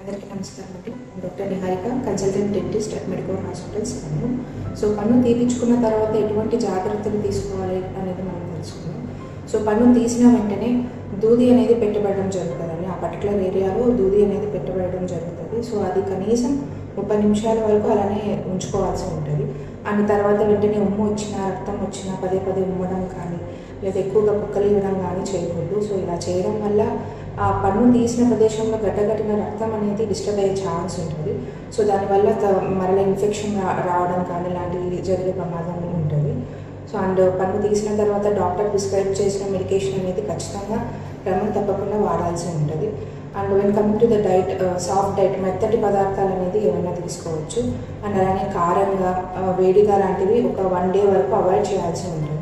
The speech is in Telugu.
అందరికీ నమస్కారం అండి. Doctor Niharika, consultant dentist at Medicore hospitals పన్ను. పన్ను తీపించుకున్న తర్వాత ఎటువంటి జాగ్రత్తలు తీసుకోవాలి అనేది మనం తెలుసుకుందాం. పన్ను తీసిన వెంటనే దూది అనేది పెట్టబడడం జరుగుతుందండి. ఆ పర్టికులర్ ఏరియాలో దూది అనేది పెట్టబడడం జరుగుతుంది. అది కనీసం 30 నిమిషాల వరకు అలానే ఉంచుకోవాల్సి ఉంటుంది. అండ్ తర్వాత వెంటనే ఉమ్ము వచ్చినా, రక్తం వచ్చినా పదే పదే ఉమ్మడం కానీ, లేదా ఎక్కువగా పుక్కలివ్వడం కానీ చేయకూడదు. ఇలా చేయడం వల్ల ఆ పన్ను తీసిన ప్రదేశంలో గడ్డగట్టిన రక్తం అనేది డిస్టర్బ్ అయ్యే ఛాన్స్ ఉంటుంది. దానివల్ల మరలా ఇన్ఫెక్షన్ రావడం కానీ ఇలాంటివి జరిగే ప్రమాదం ఉంటుంది. అండ్ పన్ను తీసిన తర్వాత డాక్టర్ ప్రిస్క్రైబ్ చేసిన మెడికేషన్ అనేది ఖచ్చితంగా క్రమం తప్పకుండా వాడాల్సి ఉంటుంది. And when coming to the diet, soft diet, మెత్తటి పదార్థాలు అనేది ఏమైనా తీసుకోవచ్చు. అండ్ అలానే కారంగా, వేడిగా లాంటివి ఒక 1 డే వరకు అవాయిడ్ చేయాల్సి ఉంటుంది.